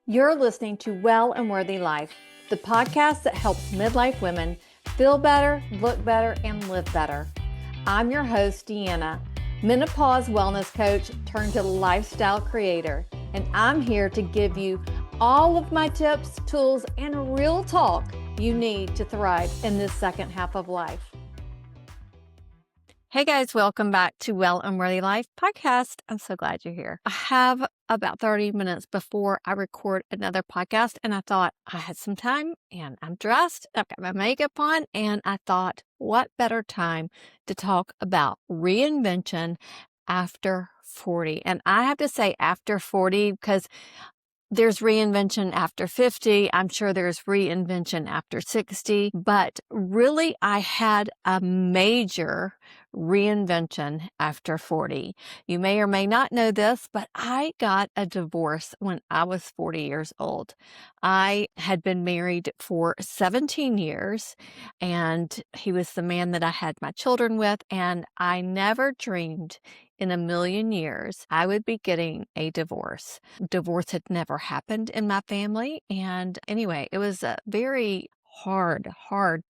You're listening to Well and Worthy Life, the podcast that helps midlife women feel better, look better, and live better. I'm your host, Deanna, menopause wellness coach turned to lifestyle creator, and I'm here to give you all of my tips, tools, and real talk you need to thrive in this second half of life. Hey guys, welcome back to Well and Worthy Life podcast. I'm so glad you're here. I have about 30 minutes before I record another podcast, and I thought I had some time and I'm dressed, I've got my makeup on, and I thought, what better time to talk about reinvention after 40? And I have to say after 40 because there's reinvention after 50. I'm sure there's reinvention after 60, but really I had a major reinvention after 40. You may or may not know this, but I got a divorce when I was 40 years old. I had been married for 17 years, and he was the man that I had my children with, and I never dreamed in a million years I would be getting a divorce. Divorce had never happened in my family. And anyway, it was a very hard,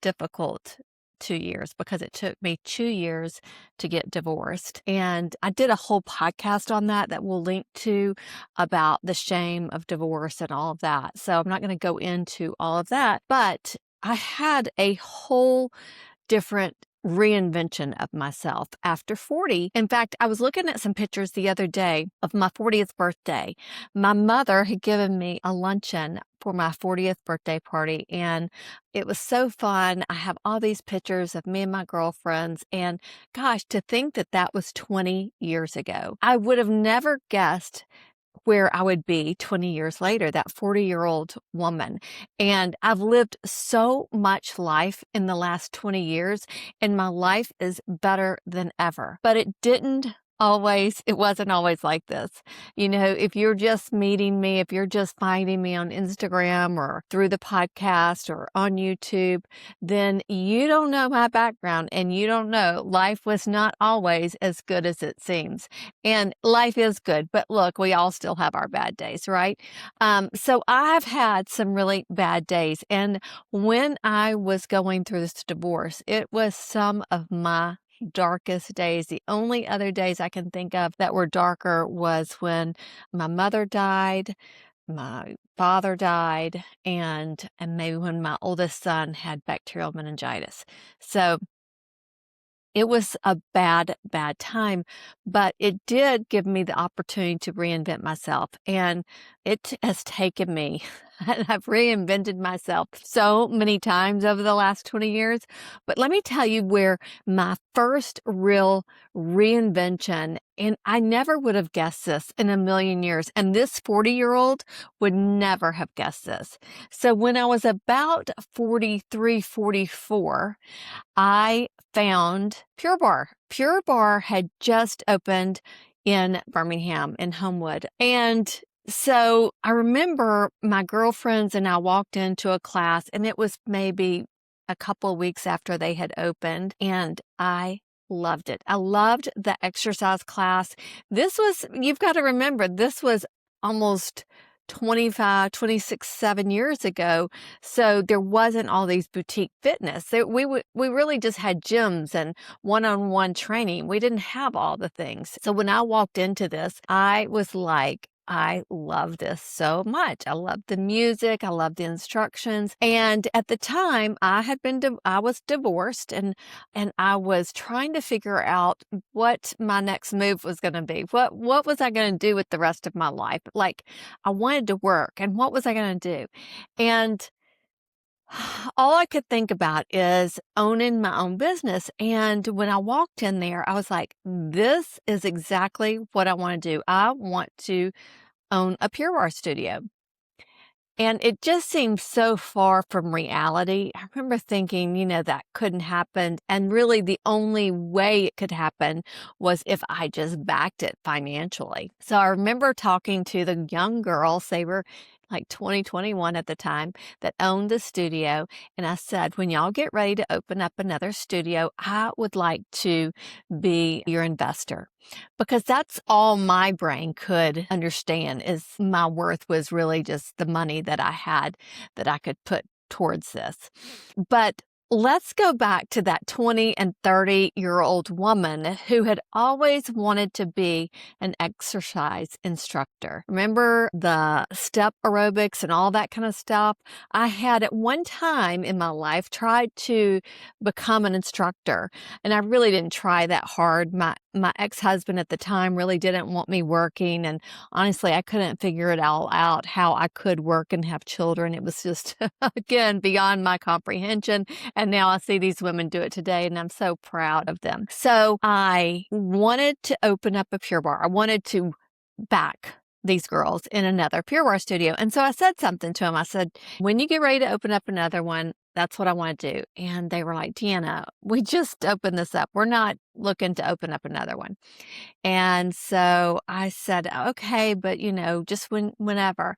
difficult 2 years because it took me 2 years to get divorced. And I did a whole podcast on that we'll link to about the shame of divorce and all of that. So I'm not going to go into all of that, but I had a whole different reinvention of myself after 40. In fact, I was looking at some pictures the other day of my 40th birthday. My mother had given me a luncheon for my 40th birthday party, and it was so fun. I have all these pictures of me and my girlfriends, and gosh, to think that that was 20 years ago. I would have never guessed where I would be 20 years later, that 40-year-old woman. And I've lived so much life in the last 20 years, and my life is better than ever. But it wasn't always like this. You know, if you're just meeting me, if you're just finding me on Instagram or through the podcast or on YouTube, then you don't know my background, and you don't know life was not always as good as it seems. And life is good, but look, we all still have our bad days, right? So I've had some really bad days. And when I was going through this divorce, it was some of my darkest days. The only other days I can think of that were darker was when my mother died, my father died, and maybe when my oldest son had bacterial meningitis. So it was a bad time, but it did give me the opportunity to reinvent myself. And it has taken me, and I've reinvented myself so many times over the last 20 years. But let me tell you where my first real reinvention, and I never would have guessed this in a million years. And this 40-year-old would never have guessed this. So when I was about 43, 44, I found Pure Barre. Pure Barre had just opened in Birmingham, in Homewood. And so I remember my girlfriends and I walked into a class, and it was maybe a couple of weeks after they had opened, and I loved it. I loved the exercise class. You've got to remember, this was almost 25, 26, 7 years ago. So there wasn't all these boutique fitness. We really just had gyms and one-on-one training. We didn't have all the things. So when I walked into this, I was like, I love this so much. I loved the music. I loved the instructions. And at the time I was divorced, and I was trying to figure out what my next move was going to be. What was I going to do with the rest of my life? Like, I wanted to work, and what was I going to do? And all I could think about is owning my own business. And when I walked in there, I was like, this is exactly what I want to do. I want to own a Pure Barre studio. And it just seemed so far from reality. I remember thinking, that couldn't happen. And really the only way it could happen was if I just backed it financially. So I remember talking to the young girls. They were like 2021 at the time, that owned the studio. And I said, when y'all get ready to open up another studio, I would like to be your investor, because that's all my brain could understand, is my worth was really just the money that I had that I could put towards this. But let's go back to that 20 and 30-year-old woman who had always wanted to be an exercise instructor. Remember the step aerobics and all that kind of stuff? I had at one time in my life tried to become an instructor, and I really didn't try that hard. My ex-husband at the time really didn't want me working, and honestly, I couldn't figure it all out how I could work and have children. It was just, again, beyond my comprehension. And now I see these women do it today, and I'm so proud of them. So I wanted to open up a Pure Barre. I wanted to back these girls in another Pure Barre studio. And so I said something to them. I said, when you get ready to open up another one, that's what I want to do. And they were like, Deanna, we just opened this up. We're not looking to open up another one. And so I said, okay, but just whenever.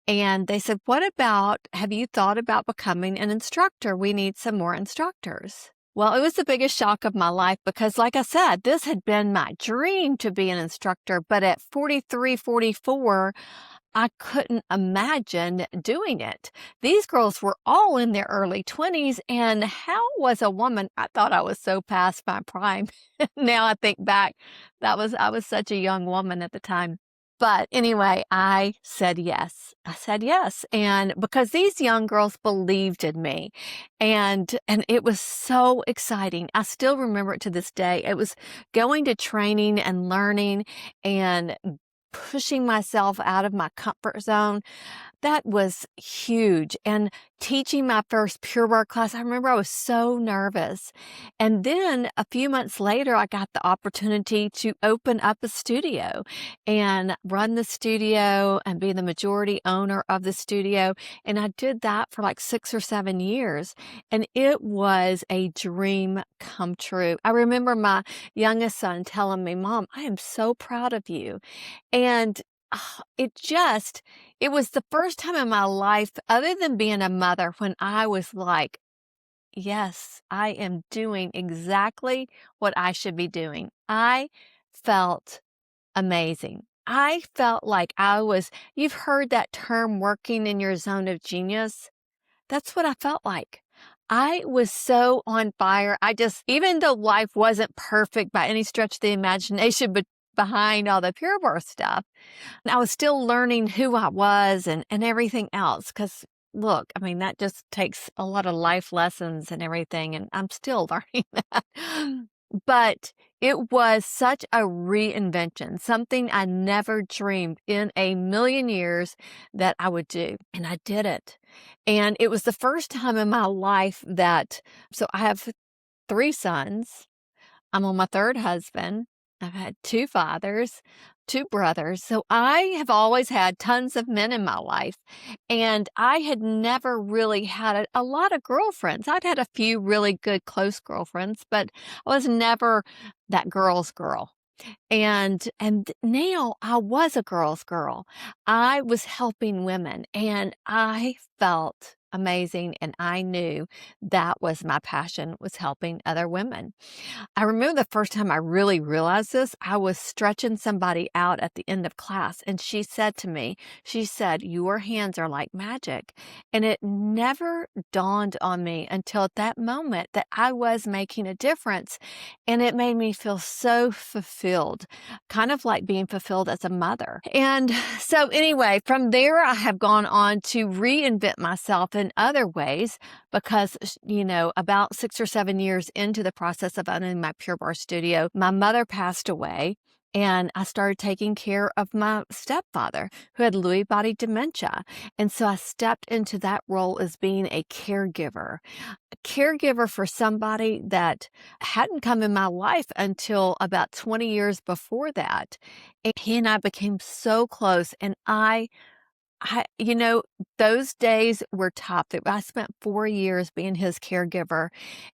And they said, what about, have you thought about becoming an instructor? We need some more instructors. Well, it was the biggest shock of my life because, like I said, this had been my dream to be an instructor. But at 43, 44, I couldn't imagine doing it. These girls were all in their early 20s, and how was a woman? I thought I was so past my prime. Now I think back, I was such a young woman at the time. But anyway, I said yes. I said yes. And because these young girls believed in me, and it was so exciting. I still remember it to this day. It was going to training and learning and pushing myself out of my comfort zone. That was huge. And teaching my first Pure Barre class, I remember I was so nervous. And then a few months later, I got the opportunity to open up a studio and run the studio and be the majority owner of the studio. And I did that for like 6 or 7 years. And it was a dream come true. I remember my youngest son telling me, Mom, I am so proud of you. And it was the first time in my life, other than being a mother, when I was like, yes, I am doing exactly what I should be doing. I felt amazing. I felt like you've heard that term, working in your zone of genius. That's what I felt like. I was so on fire. Even though life wasn't perfect by any stretch of the imagination, but behind all the Pure Barre stuff, I was still learning who I was and everything else. Because look, I mean, that just takes a lot of life lessons and everything, and I'm still learning that. But it was such a reinvention, something I never dreamed in a million years that I would do. And I did it. And it was the first time in my life so I have 3 sons. I'm on my 3rd husband. I've had 2 fathers, 2 brothers. So I have always had tons of men in my life. And I had never really had a lot of girlfriends. I'd had a few really good close girlfriends, but I was never that girl's girl. And now I was a girl's girl. I was helping women, and I felt amazing. And I knew that was my passion, was helping other women. I remember the first time I really realized this, I was stretching somebody out at the end of class, and she said to me, your hands are like magic. And it never dawned on me until at that moment that I was making a difference. And it made me feel so fulfilled, kind of like being fulfilled as a mother. And so anyway, from there, I have gone on to reinvent myself in other ways because, about 6 or 7 years into the process of owning my Pure Barre studio, my mother passed away. And I started taking care of my stepfather who had Lewy body dementia. And so I stepped into that role as being a caregiver for somebody that hadn't come in my life until about 20 years before that. And he and I became so close, and I those days were tough. I spent 4 years being his caregiver,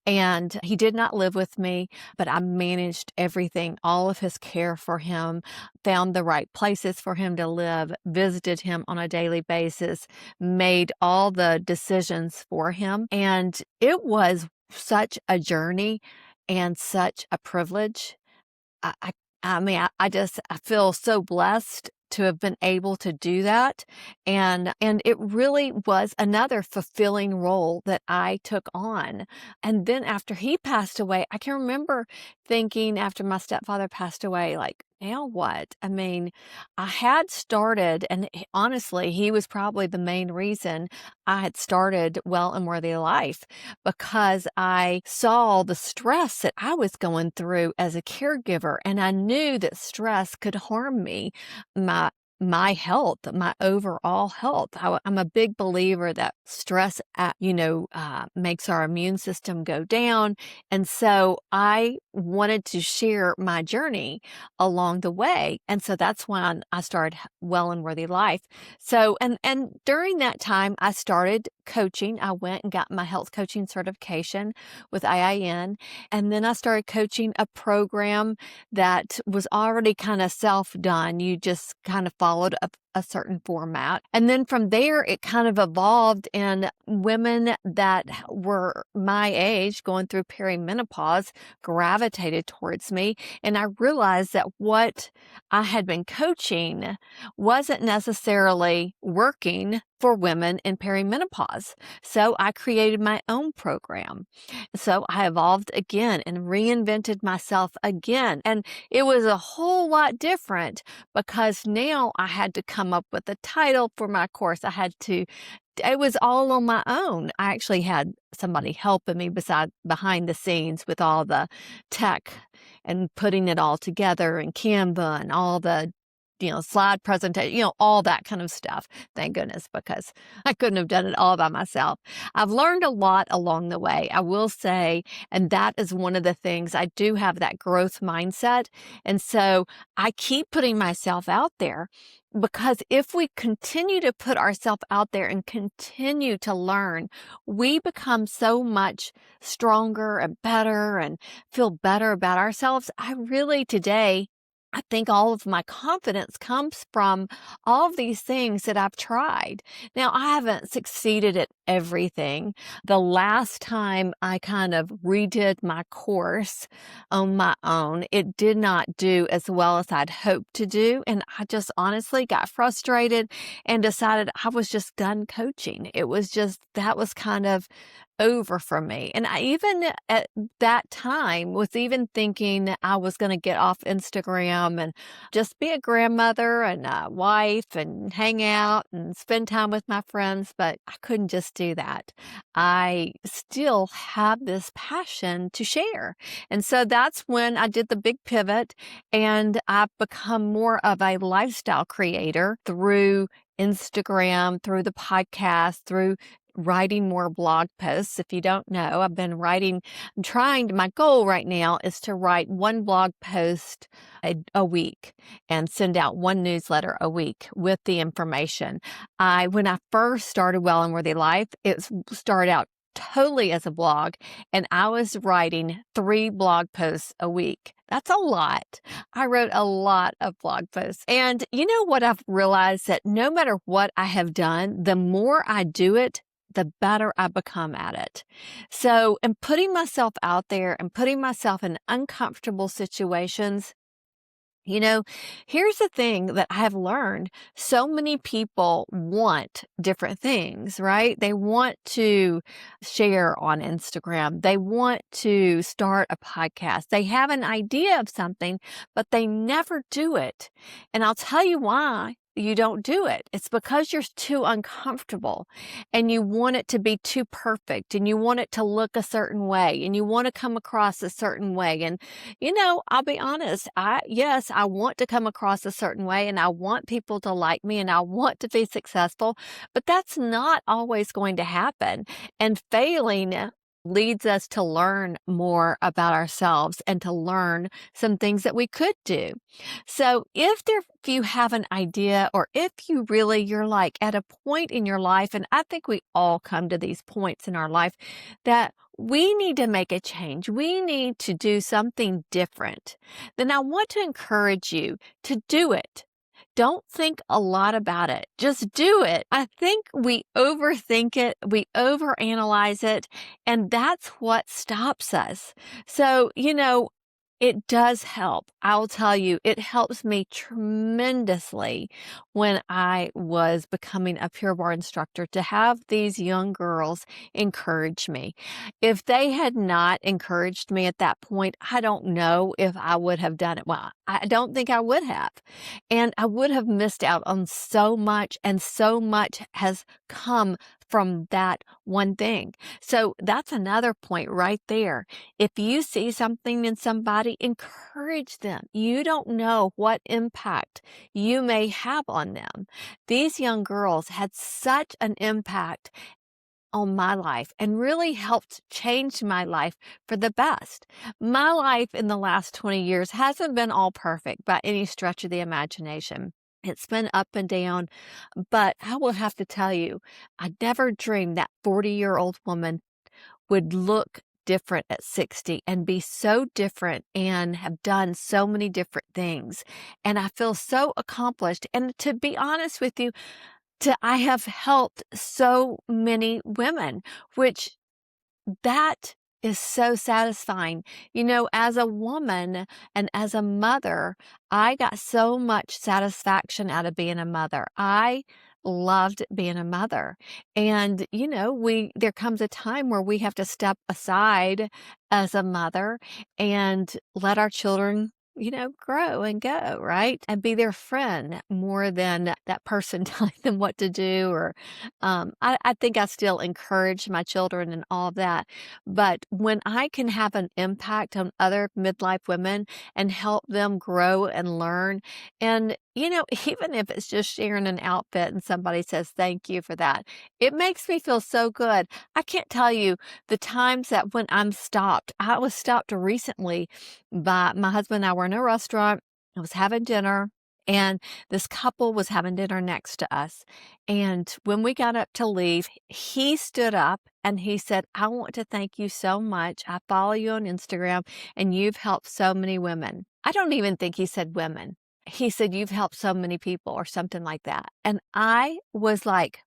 and he did not live with me, but I managed everything, all of his care for him, found the right places for him to live, visited him on a daily basis, made all the decisions for him. And it was such a journey and such a privilege. I I I mean, I feel so blessed to have been able to do that, and it really was another fulfilling role that I took on. And then after he passed away, I can remember thinking after my stepfather passed away, like, now what? I mean, I had started, and honestly, he was probably the main reason I had started Well and Worthy Life, because I saw the stress that I was going through as a caregiver, and I knew that stress could harm me, my my health, my overall health. I'm a big believer that stress, makes our immune system go down. And so I wanted to share my journey along the way. And so that's when I started Well and Worthy Life. So, and during that time, I started coaching. I went and got my health coaching certification with IIN. And then I started coaching a program that was already kind of self-done. You just kind of followed a certain format. And then from there, it kind of evolved, and women that were my age going through perimenopause gravitated towards me. And I realized that what I had been coaching wasn't necessarily working for women in perimenopause. So I created my own program. So I evolved again and reinvented myself again. And it was a whole lot different, because now I had to come up with a title for my course. It was all on my own. I actually had somebody helping me behind the scenes with all the tech and putting it all together, and Canva and all the slide presentation, all that kind of stuff. Thank goodness, because I couldn't have done it all by myself. I've learned a lot along the way, I will say, and that is one of the things. I do have that growth mindset. And so I keep putting myself out there, because if we continue to put ourselves out there and continue to learn, we become so much stronger and better and feel better about ourselves. I think all of my confidence comes from all of these things that I've tried. Now, I haven't succeeded at everything. The last time I kind of redid my course on my own, it did not do as well as I'd hoped to do. And I just honestly got frustrated and decided I was just done coaching. That was kind of over for me. And I even at that time was even thinking that I was going to get off Instagram and just be a grandmother and a wife and hang out and spend time with my friends, but I couldn't just do that. I still have this passion to share. And so that's when I did the big pivot, and I've become more of a lifestyle creator through Instagram, through the podcast, through writing more blog posts. If you don't know, my goal right now is to write one blog post a week and send out one newsletter a week with the information. When I first started Well and Worthy Life, it started out totally as a blog, and I was writing 3 blog posts a week. That's a lot. I wrote a lot of blog posts. And you know what I've realized? That no matter what I have done, the more I do it, the better I become at it. So, and putting myself out there and putting myself in uncomfortable situations, here's the thing that I have learned. So many people want different things, right? They want to share on Instagram. They want to start a podcast. They have an idea of something, but they never do it. And I'll tell you why you don't do it. It's because you're too uncomfortable, and you want it to be too perfect, and you want it to look a certain way, and you want to come across a certain way. And, I'll be honest. I want to come across a certain way, and I want people to like me, and I want to be successful, but that's not always going to happen. And failing leads us to learn more about ourselves and to learn some things that we could do. So if you have an idea, or if you're like at a point in your life, and I think we all come to these points in our life that we need to make a change, we need to do something different, then I want to encourage you to do it. Don't think a lot about it. Just do it. I think we overthink it, we overanalyze it, and that's what stops us. So, it does help. I'll tell you, it helps me tremendously when I was becoming a Pure Barre instructor to have these young girls encourage me. If they had not encouraged me at that point, I don't know if I would have done it. Well, I don't think I would have. And I would have missed out on so much, and so much has come from that one thing. So that's another point right there. If you see something in somebody, encourage them. You don't know what impact you may have on them. These young girls had such an impact on my life and really helped change my life for the best. My life in the last 20 years hasn't been all perfect by any stretch of the imagination. It's been up and down, but I will have to tell you, I never dreamed that 40-year-old woman would look different at 60 and be so different and have done so many different things. And I feel so accomplished. And to be honest with you, I have helped so many women, which that is so satisfying. As a woman and as a mother, I got so much satisfaction out of being a mother. I loved being a mother. And, there comes a time where we have to step aside as a mother and let our children grow and go, right? And be their friend more than that person telling them what to do. Or I think I still encourage my children and all of that. But when I can have an impact on other midlife women and help them grow and learn, and even if it's just sharing an outfit and somebody says thank you for that, it makes me feel so good. I can't tell you the times that when I'm stopped. I was stopped recently by my husband and I were in a restaurant. I was having dinner, and this couple was having dinner next to us. And when we got up to leave, he stood up and he said, "I want to thank you so much. I follow you on Instagram and you've helped so many women." I don't even think he said women. He said, "You've helped so many people," or something like that. And I was like,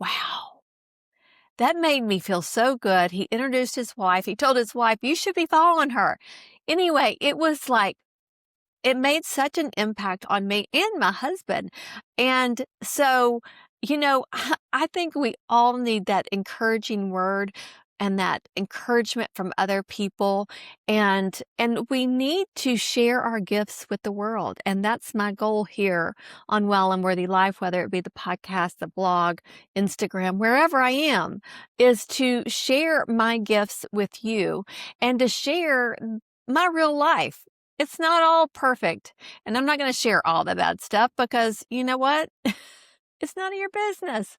wow. That made me feel so good. He introduced his wife. He told his wife, "You should be following her." Anyway, it was like, it made such an impact on me and my husband. And so, I think we all need that encouraging word and that encouragement from other people. And we need to share our gifts with the world. And that's my goal here on Well and Worthy Life, whether it be the podcast, the blog, Instagram, wherever I am, is to share my gifts with you and to share my real life. It's not all perfect. And I'm not going to share all the bad stuff because you know what? It's none of your business.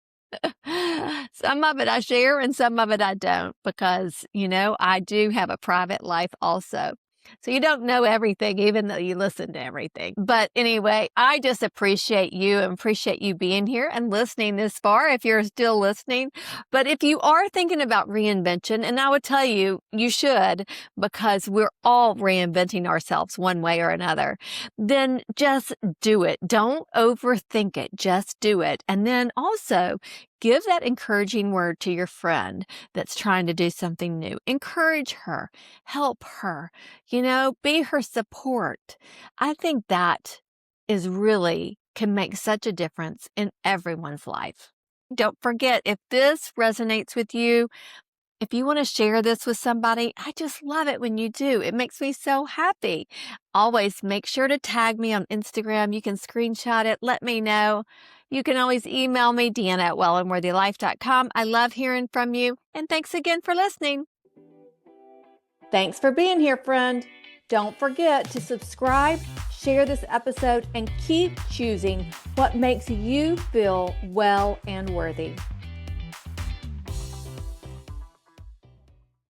Some of it I share and some of it I don't because, I do have a private life also. So you don't know everything, even though you listen to everything. But anyway, I just appreciate you and appreciate you being here and listening this far, if you're still listening. But if you are thinking about reinvention, and I would tell you, you should, because we're all reinventing ourselves one way or another, then just do it. Don't overthink it. Just do it. And then also, give that encouraging word to your friend that's trying to do something new. Encourage her, help her, be her support. I think that is really can make such a difference in everyone's life. Don't forget, if this resonates with you, if you want to share this with somebody, I just love it when you do. It makes me so happy. Always make sure to tag me on Instagram. You can screenshot it. Let me know. You can always email me, Deanna at wellandworthylife.com. I love hearing from you. And thanks again for listening. Thanks for being here, friend. Don't forget to subscribe, share this episode, and keep choosing what makes you feel well and worthy.